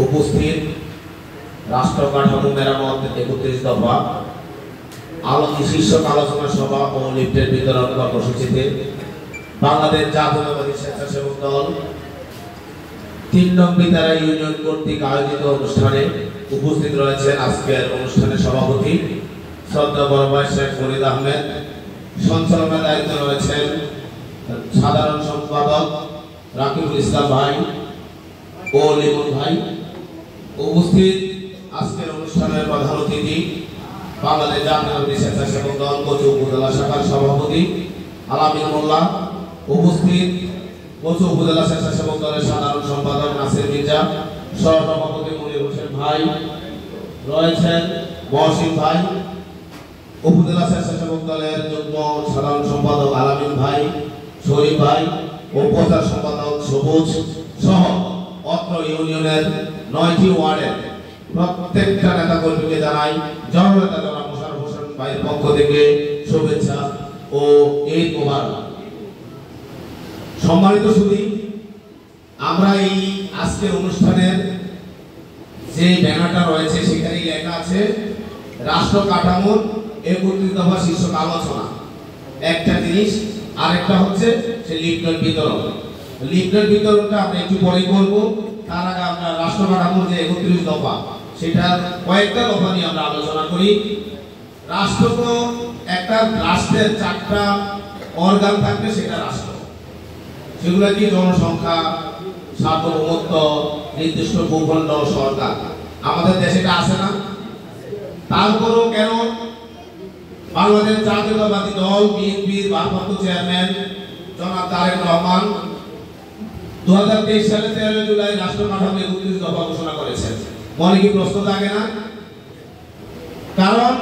উপস্থিত রাষ্ট্র কাঠামো মেরামত ৩১ দফা শীর্ষক আলোচনা সভা ও লিফটের বিতরণ কর্মসূচিতে বাংলাদেশ জাতীয়তাবাদী স্বেচ্ছাসেবক দল ৩ নং বিতারা ইউনিয়ন কর্তৃক আয়োজিত অনুষ্ঠানে উপস্থিত রয়েছেন আজকের অনুষ্ঠানের সভাপতি শ্রদ্ধা বড় ভাই শেখ ফরিদ আহমেদ, সঞ্চালনার দায়িত্বে রয়েছেন সাধারণ সম্পাদক রাকিবুল ইসলাম ভাই ও লিমন ভাই। উপস্থিত আজকের অনুষ্ঠানের প্রধান অতিথি বাংলাদেশ জাতীয়তাবাদী স্বেচ্ছাসেবক দল কচু উপজেলা শাখার সভাপতি আলামিন মোল্লা। উপস্থিত কচু উপজেলা স্বেচ্ছাসেবক দলের সাধারণ সম্পাদক নাসির মির্জা, সহসভাপতি মনির হোসেন ভাই রয়েছেন, মহসিন ভাই, উপজেলা স্বেচ্ছাসেবক দলের যুগ্ম সাধারণ সম্পাদক আলামিন ভাই, শরীফ ভাই, উপজেলা সম্পাদক সবুজ সহ অত্র ইউনিয়নের ৯টি ওয়ার্ডের প্রত্যেকটা নেতা কর্মীকে জানাই জননেতা জনাব মোশাররফ হোসেন ভাইয়ের পক্ষ থেকে শুভেচ্ছা ও ঈদ মোবারক। সম্মানিত সুধী, আমরা এই আজকের অনুষ্ঠানের যে ব্যানারটা রয়েছে সেখানে লেখা আছে রাষ্ট্র কাঠামোর ৩১ দফা শীর্ষক আলোচনা। একটা জিনিস, আরেকটা হচ্ছে সে লিফলেট বিতরণ। লিফলেট বিতরণটা আমরা একটু পরে করব। তার আগে আমরা রাষ্ট্র কাঠামোর যে ৩১ দফা সেটা কয়েকটা দফা নিয়ে আমরা আলোচনা করি। রাষ্ট্র তো একটা রাষ্ট্রের ৪টা অর্গান থাকবে, সেটা রাষ্ট্র। সেগুলো কি জনসংখ্যা, সার্বভৌমত্ব, নির্দিষ্ট ভূখণ্ড, সরকার। আমাদের দেশে এটা আছে না? তারপরও কেন বাংলাদেশ জাতীয়তাবাদী দল বিএনপির ভারপ্রাপ্ত চেয়ারম্যান জনাব তারেক রহমান ২০২৩ সালে ১৩ জুলাই রাষ্ট্র কাঠামো ৩১ দফা ঘোষণা করেছেন? মনে কি প্রশ্ন জাগে না? কারণ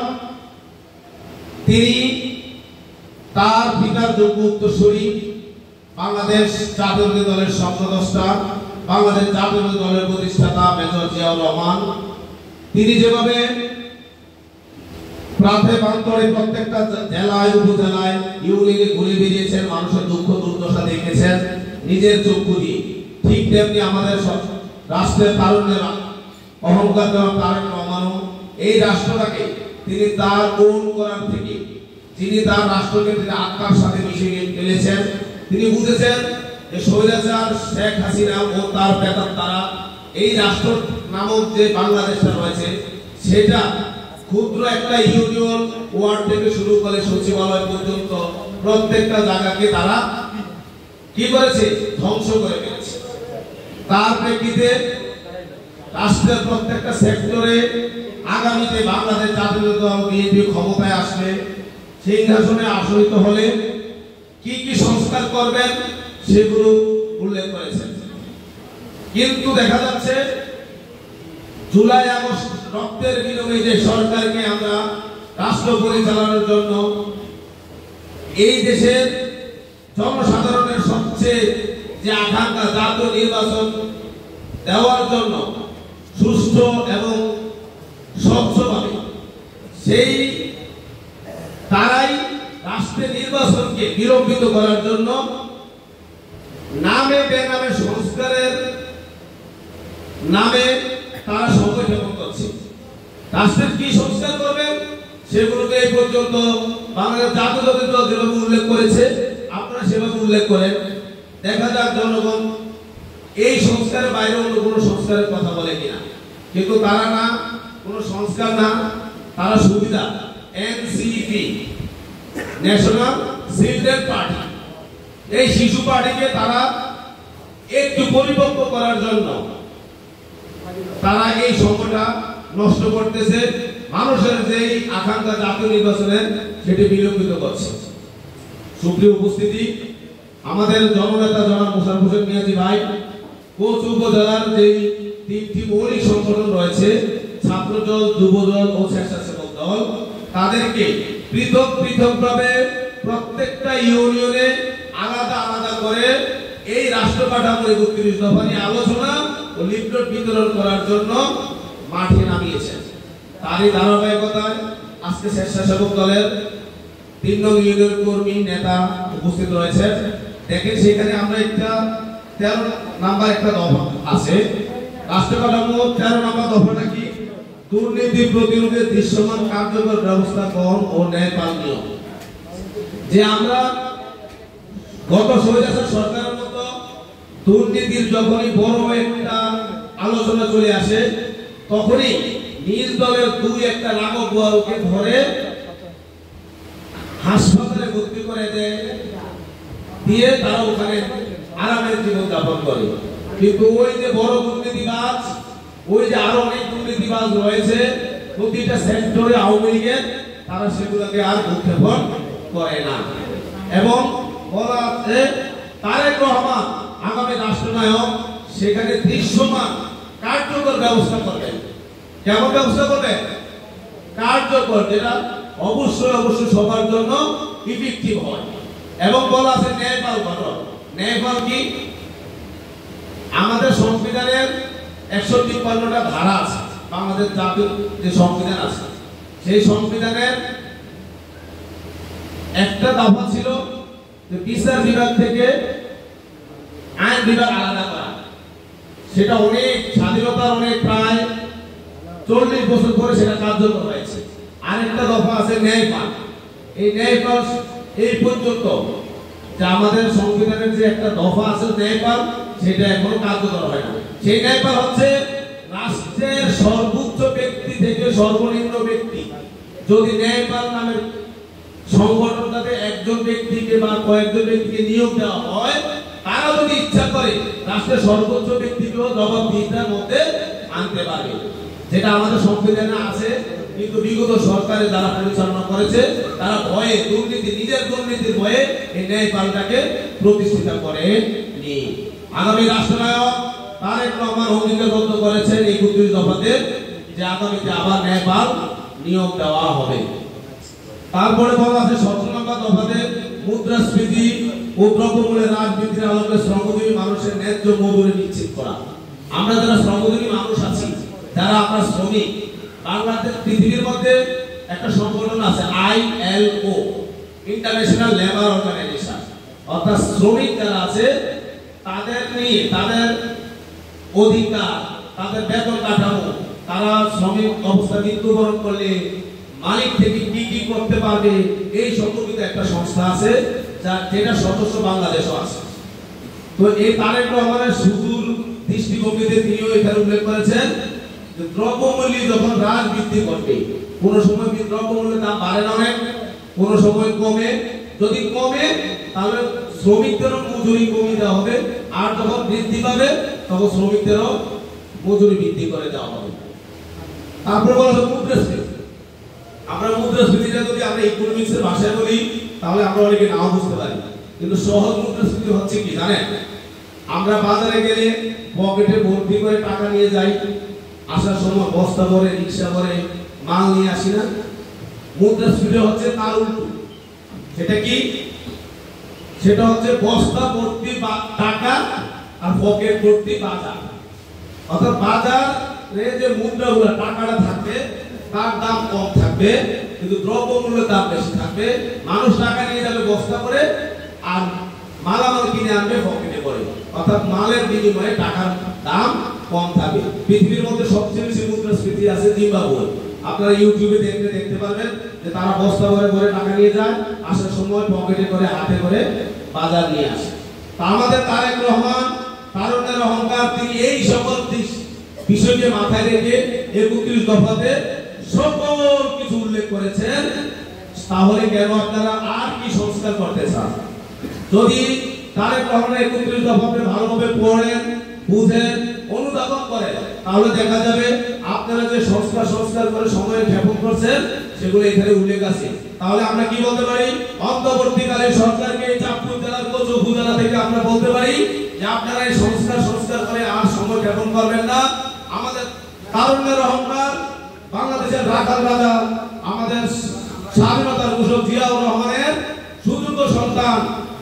তিনি তার পিতার যোগ্য উত্তরসূরি, বাংলাদেশ জাতীয়তাবাদী দলের স্বপ্নদ্রষ্টা, বাংলাদেশ জাতীয়তাবাদী দলের প্রতিষ্ঠাতা মেজর জিয়াউর রহমান। তিনি যেভাবে প্রান্তে প্রত্যেকটা জেলায়, উপজেলায়, ইউনিয়নে ঘুরে বেরিয়েছেন, মানুষের দুঃখ দুর্দশা দেখেছেন নিজের চক্ষু দিয়ে, ঠিক তেমনি আমাদের রাষ্ট্রের তারুণ্যের অহংকার তারেক রহমানও এই রাষ্ট্রটাকে তিনি তার ওন করার থেকে, যিনি তার রাষ্ট্রকে তিনি আত্মার সাথে মিশিয়ে ফেলেছেন। তিনি বুঝেছেন যে স্বৈরাচার শেখ হাসিনা ও তার বেতার তারা এই রাষ্ট্র নামক যে বাংলাদেশটা রয়েছে সেটা ক্ষুদ্র একটা ইউনিয়ন ওয়ার্ড থেকে শুরু করে সচিবালয় পর্যন্ত প্রত্যেকটা জায়গাকে তারা কি করেছে? ধ্বংস করে ফেলেছে। তার প্রেক্ষিতে রাষ্ট্রের প্রত্যেকটা সেক্টরে আগামীতে বাংলাদেশ জাতীয়তাবাদী দল বিএনপি ক্ষমতায় আসলে, সিংহাসনে আসীন হলে কি কি সংস্কার করবেন সেগুলো উল্লেখ করেছেন। কিন্তু দেখা যাচ্ছে জুলাই আগস্ট রক্তের বিনিময়ে যে সরকারকে আমরা রাষ্ট্র পরিচালনার জন্য এই দেশের জনসাধারণের সবচেয়ে যে আকাঙ্ক্ষা জাতীয় নির্বাচন দেওয়ার জন্য সুষ্ঠু এবং স্বচ্ছভাবে, সেই তারাই রাষ্ট্রের নির্বাচনকে বিলম্বিত করার জন্য নামে বেনামে সংস্কারের নামে তারা সময় ক্ষেপণ করছে। রাষ্ট্রের কি সংস্কার করবেন সেগুলোকে এই পর্যন্ত বাংলাদেশ জাতীয়তাবাদী দল যেভাবে উল্লেখ করেছে আপনারা সেভাবে উল্লেখ করেন। দেখা যাক জনগণ এই সংস্কারের বাইরে অন্য কোনো সংস্কারের কথা বলে কিনা। কিন্তু তারা না, কোনো সংস্কার না, তারা সুবিধা এনসিপি, ন্যাশনাল চিলড্রেন পার্টি, এই শিশু পার্টিকে তারা একটু পরিপক্ক করার জন্য তারা এই সময়টা নষ্ট করতেছে। মানুষের যেই আকাঙ্ক্ষা জাতীয় নির্বাচনের সেটি বিলম্বিত করছে। সুপ্রিয় উপস্থিতি, আমাদের জননেতা জনাব মোশাররফ হোসেন মিয়াজি ভাই কচু উপজেলার যে 3টি মৌলিক সংগঠন রয়েছে, ছাত্রদল, যুবদল ও স্বেচ্ছাসেবক দল, তাদেরকে পৃথক পৃথকভাবে প্রত্যেকটা ইউনিয়নে আলাদা আলাদা করে এই রাষ্ট্র কাঠামোর ৩১ দফা নিয়ে আলোচনা ও লিফলেট বিতরণ করার জন্য মাঠে নামিয়েছেন। তারই ধারাবাহিকতায় আজকে স্বেচ্ছাসেবক দলের ৩ নং ইউনিয়ন কর্মী নেতা উপস্থিত রয়েছেন। দেখেন সেখানে আমরা একটা 13 নাম্বার একটা দফা আছে রাষ্ট্র কাঠামো 13 নাম্বার দফাটা কি দুর্নীতি প্রতিরোধে দৃশ্যমান কার্যকর ব্যবস্থা গ্রহণ ও ন্যায়পাল নিয়ম যে আমরা গত স্বৈরাচার সরকারের মতো দুর্নীতির যখনই বড় একটা আলোচনা চলে আসে তখনই নিজ দলের দুই একটা লাঘব বউকে ধরে হাসপাতালে ভর্তি করে দেয় দিয়ে তারা ওখানে আরামের জীবন যাপন করে কিন্তু ওই যে বড় দুর্নীতিবাজ ওই যে আরো অনেক দুর্নীতিবাজ রয়েছে প্রতিটা সেক্টরে আওয়ামী লীগের তারা সেগুলোকে আর উত্থাপন করে না এবং বলা আছে তারেক রহমান আগামী রাষ্ট্রনায়ক সেখানে দৃশ্যমান কার্যকর ব্যবস্থা করবেন কেমন ব্যবস্থা করবেন কার্যকর যেটা অবশ্যই সবার জন্য ইফেক্টিভ হয় এবং বলা আছে ন্যায়পাল গঠন ন্যায়পাল কি আমাদের সংবিধানের 153টা ধারা আছে বাংলাদেশ জাতীয় যে সংবিধান আছে সেই সংবিধানের একটা দফা ছিল যে বিচার বিভাগ থেকে আইন বিভাগ আলাদা করা সেটা অনেক স্বাধীনতার অনেক প্রায় 40 বছর পরে সেটা কার্যকর হয়েছে আরেকটা দফা আছে ন্যায়পাল এই ন্যায়পাল এই পর্যন্ত যে আমাদের সংবিধানের যে একটা দফা আছে ন্যায়পাল সেটা এখনো কার্যকর হয় না সেই ন্যায়পাল হচ্ছে রাষ্ট্রের সর্বোচ্চ ব্যক্তি থেকে সর্বনিম্ন ব্যক্তি যদি ন্যায়পাল নামের সংগঠনটাতে একজন ব্যক্তিকে বা কয়েকজন ব্যক্তিকে নিয়োগ দেওয়া হয় তারা যদি ইচ্ছা করে রাষ্ট্রের সর্বোচ্চ ব্যক্তিকেও জবাবদিহিতার মধ্যে আনতে পারবে যেটা আমাদের সংবিধানে আছে কিন্তু বিগত সরকারে যারা পরিচালনা করেছে তারা ভয়ে দুর্নীতি নিজের দুর্নীতির ভয়ে এই ন্যায়পালটাকে প্রতিষ্ঠিত করেনি আগামী রাষ্ট্রনায়ক তারেক রহমান অঙ্গীকারবদ্ধ করেছেন 31 দফাতে যে আগামীতে আবার ন্যায়পাল নিয়োগ দেওয়া হবে তারপরে বলা আছে 17 নম্বর দফাতে মুদ্রাস্ফীতি ও দ্রব্যমূল্যের হ্রাস বৃদ্ধির আলোকে শ্রমজীবী মানুষের ন্যায্য মজুরি নিশ্চিত করা আমরা যারা শ্রমজীবী মানুষ আছি যারা আমরা শ্রমিক বাংলাদেশ পৃথিবীর মধ্যে একটা সংগঠন আছে ILO ইন্টারন্যাশনাল লেবার অর্গানাইজেশন অর্থাৎ শ্রমিক যারা আছে তাদের নিয়ে তাদের অধিকার তাদের বেতন কাঠামো তারা শ্রমিক অবস্থা মৃত্যুবরণ করলে মালিক থেকে কি করতে পারবে এই সম্পর্কিত একটা সংস্থা আছে যেটা সদস্য বাংলাদেশও আছে তো এই তারেক রহমানের সুদূর দৃষ্টিভঙ্গিতে তিনিও এখানে উল্লেখ করেছেন যে দ্রব্যমূল্য যখন হ্রাস বৃদ্ধি করবে কোন সময় দ্রব্যমূল্যের দাম বাড়ে না অনেক কোন সময় কমে যদি কমে তাহলে শ্রমিকদেরও মজুরি কমিয়ে দেওয়া হবে আর যখন বৃদ্ধি পাবে তখন শ্রমিকদেরও মজুরি বৃদ্ধি করে দেওয়া হবে তারপরে বলা হলো মুদ্রাস্ফীতি আমরা মুদ্রাস্ফীতিটা যদি আমরা ইকোনমিক্সের ভাষায় বলি তাহলে আমরা অনেকে নাও বুঝতে পারি কিন্তু সহজ মুদ্রাস্ফীতি হচ্ছে কি জানেন আমরা বাজারে গেলে পকেটে ভর্তি করে টাকা নিয়ে যাই আসার সময় বস্তা ভরে রিকশা ভরে মাল নিয়ে আসি না মুদ্রাস্ফীতি হচ্ছে তার উল্টো সেটা কি সেটা হচ্ছে বস্তা ভর্তি টাকা আর পকেট ভর্তি বাজার অর্থাৎ বাজারে যে মুদ্রাগুলো টাকাটা থাকবে তার দাম কম থাকবে কিন্তু দ্রব্যমূল্যের দাম বেশি থাকবে মানুষ টাকা নিয়ে যাবে বস্তা করে আর মালামাল কিনে আনবে পকেটে করে অর্থাৎ মালের বিনিময়ে টাকার দাম কম থাকবে পৃথিবীর মধ্যে সবচেয়ে বেশি মুদ্রাস্ফীতি আছে জিম্বাবুয়ে আপনারা ইউটিউবে দেখতে পারবেন যে তারা বস্তা ভরে ভরে টাকা নিয়ে যায় আসার সময় পকেটে করে হাতে করে বাজার নিয়ে আসে তা আমাদের তারেক রহমান তারুণ্যের অহংকার তিনি এই সকল বিষয়কে মাথায় রেখে 31 দফাতে সকল কিছু উল্লেখ করেছেন তাহলে কেন আপনারা আর কি সংস্কার করতে চান যদি তারেক রহমানের 31 দফাতে ভালোভাবে পড়েন বুঝেন অনুধাবন করেন তাহলে দেখা যাবে আপনারা যে সংস্কার করে সময় ক্ষেপণ করছেন সেগুলো এখানে উল্লেখ আছে তাহলে আমরা কি বলতে পারি অন্তর্বর্তীকালীন সরকারকে চাঁদপুর জেলার কোচ উপজেলা থেকে আমরা বলতে পারি যে আপনারা এই সংস্কার করে আর সময় ক্ষেপণ করবেন না আমাদের তারুণ্যের অহংকার বাংলাদেশের রাখাল রাজা আমাদের স্বাধীনতার ঘোষক জিয়াউর রহমানের সুযোগ্য সন্তান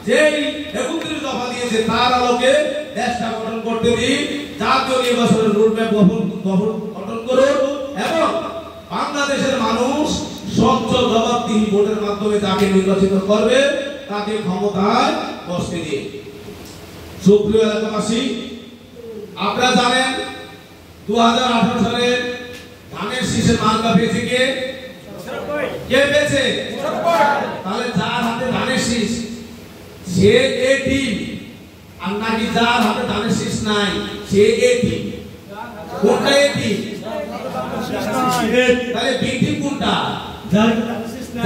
যেই 31 দফা দিয়েছে তার আলোকে দেশটা গঠন করতে দিন জাতীয় নির্বাচনের রোডম্যাপ গঠন করুন এবং বাংলাদেশের মানুষ স্বচ্ছ জবাবদিহি ভোটের মাধ্যমে যাকে নির্বাচিত করবে তাকে ক্ষমতায় বসতে দিন সুপ্রিয় এলাকাবাসী, আপনারা জানেন 2018 সালে ধানের শীষের মার্কা পেয়েছে কে পেয়েছে? তাহলে যার হাতে ধানের শীষ সে এ টিম, আর নাকি যার হাতে ধানের শীষ নাই সে এ টিম? কোনটা এ টিম? তাহলে বি টিম কোনটা?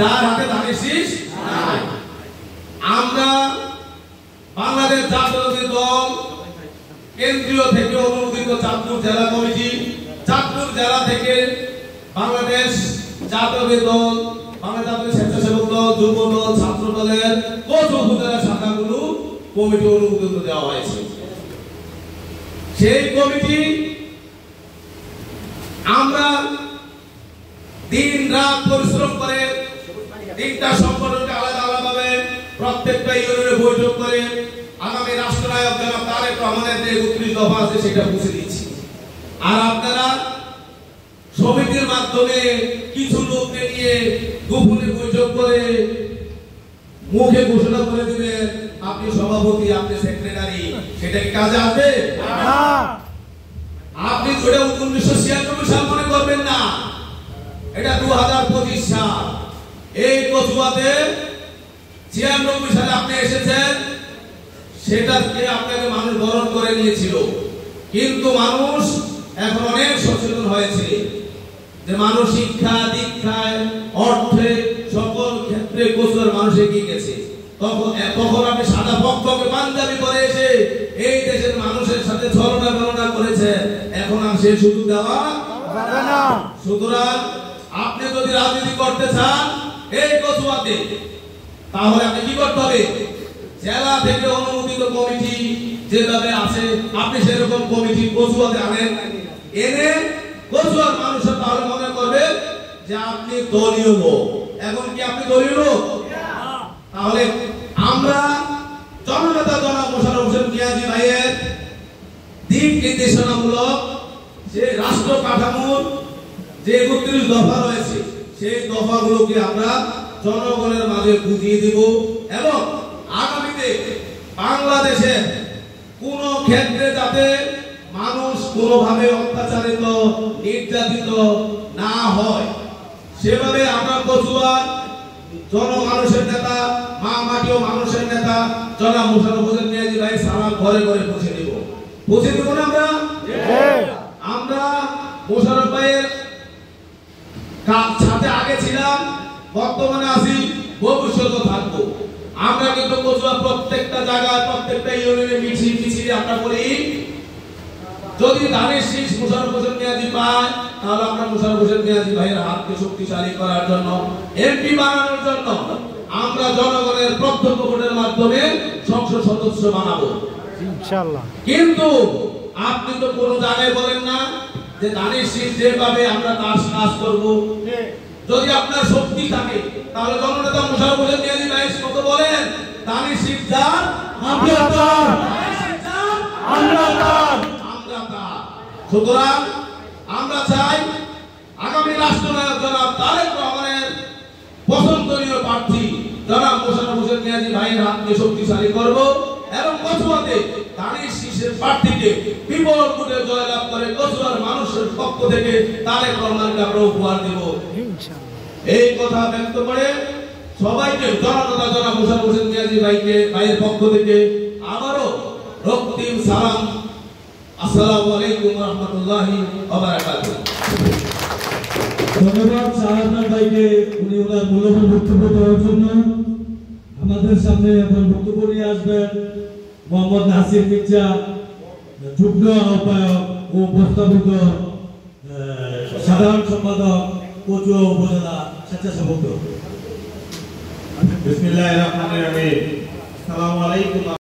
যার হাতে ধানের শীষ নাই। আমরা বাংলাদেশ জাতীয়তাবাদী দল কেন্দ্রীয় থেকে অনুমোদিত চাঁদপুর জেলা কমিটি, চাঁদপুর জেলা থেকে বাংলাদেশ জাতীয়তাবাদী দল, বাংলাদেশ জাতীয় স্বেচ্ছাসেবক দল, যুব দল, ছাত্র দলের কোচ উপজেলা শাখাগুলো কমিটি অনুমোদিত দেওয়া হয়েছে। সেই কমিটি আমরা দিন রাত পরিশ্রম করে তিনটা সংগঠনকে আলাদা আলাদাভাবে প্রত্যেকটা ইউনিয়নে বৈঠক করে আগামী রাষ্ট্রনায়ক জনাব তারেক রহমানের যে ৩৯ দফা আছে সেটা বুঝে দিচ্ছি। আর আপনারা সমিতির মাধ্যমে কিছু লোককে নিয়ে গোপনে বৈঠক করে মুখে ঘোষণা করে দিবেন আপনি সভাপতি, আপনি সেক্রেটারি, সেটা কি কাজে আসবে? আপনি 1996 সাল মনে করবেন না, এটা 2025 সাল। এই কচুয়াতে 96 সালে আপনি এসেছেন, সেটাকে আপনাকে মানুষ বরণ করে নিয়েছিল, কিন্তু মানুষ এখন অনেক সচেতন হয়েছে যে মানুষ শিক্ষা দীক্ষায় অর্থে সকল ক্ষেত্রে কচুয়ার মানুষ এগিয়ে গেছে। তখন আপনি সাদা পক্ষকে পাঞ্জাবি করে এসে এই দেশের মানুষের সাথে ছলনা বেলনা করেছেন, এখন আর সেই সুযোগ দেওয়া যাবে না। সুতরাং আপনি যদি রাজনীতি করতে চান এই কচুয়াতে, তাহলে আপনি কি করতে হবে? জেলা থেকে অনুমোদিত কমিটি যেভাবে আছে আপনি সেরকম কমিটি কচুয়াতে আনেন, এনে কচুয়ার মানুষের তাহলে মনে করবে যে আপনি দলীয় লোক। এখন কি আপনি দলীয় লোক? তাহলে আমরা জননেতা জনাব মোশাররফ হোসেন নিয়াজি ভাইয়ের দিক নির্দেশনামূলক যে রাষ্ট্র কাঠামোর যে ৩১ দফা রয়েছে সেই দফাগুলোকে আমরা জনগণের মাঝে বুঝিয়ে দেব এবং আগামীতে বাংলাদেশের কোন ক্ষেত্রে যাতে মানুষ কোনোভাবে অত্যাচারিত নির্যাতিত না হয় সেভাবে আমরা কচুয়ার জনমানুষের নেতা, মা মাটি ও মানুষের নেতা জনাব মোশাররফ হোসেন নিয়াজি ভাই সারা ঘরে ঘরে পৌঁছে দেব না আমরা? আমরা মোশাররফ ভাইয়ের সাথে আগে ছিলাম, বর্তমানে আছি, ভবিষ্যতে থাকবো। আমরা কিন্তু কচুয়া প্রত্যেকটা জায়গায় প্রত্যেকটা ইউনিয়নে মিছিল আমরা করি। যদি ধানের শীষ মোশাররফ হোসেন নিয়াজি পায় তাহলে আমরা মোশাররফ হোসেন নিয়াজি ভাইয়ের হাতকে শক্তিশালী করার জন্য, এমপি বানানোর জন্য আমরা জনগণের প্রত্যক্ষ ভোটের মাধ্যমে সংসদ সদস্য বানাবো ইনশাআল্লাহ। কিন্তু আপনি তো কোনো জায়গায় বলেন না যে ধানের শীষ যেভাবে আমরা তার কাজ করব। যদি আপনার শক্তি থাকে তাহলে জননেতা মোশাররফ হোসেন নিয়াজি ভাই কত বলেন ধানের শীষ যার আমরা তার, আমরা তার। সুতরাং আমরা চাই আগামী রাষ্ট্রনায়ক জনাব তারেক রহমানের পছন্দনীয় প্রার্থী জনাব মোশাররফ হোসেন নিয়াজি ভাইয়ের হাতকে শক্তিশালী করব এবং কচুয়াতে ধানের শীষের প্রার্থীকে বিপুল ভোটে জয়লাভ করে কচুয়ার মানুষের পক্ষ থেকে তারেক রহমানকে আমরা উপহার দেব ইনশাআল্লাহ। এই কথা ব্যক্ত করে সবাইকে জনতা জনাব মোশাররফ হোসেন নিয়াজি ভাইয়ের পক্ষ থেকে আবারও রক্তিম সালাম। আসসালামু আলাইকুম ওয়া রাহমাতুল্লাহি ওয়া বারাকাতুহু। ধন্যবাদ শাহজাহান ভাইকে, উনি ওনার মূল্যবান বক্তব্য দেওয়ার জন্য। আমাদের সামনে এখন বক্তব্য নিয়ে আসবেন মোহাম্মদ নাসির মির্জা, যুগ্ম আহ্বায়ক ও প্রস্তাবিত সাধারণ সম্পাদক কচুয়া উপজেলা স্বেচ্ছাসেবক দল। বিসমিল্লাহির রহমানির রহিম। আসসালামু আলাইকুম।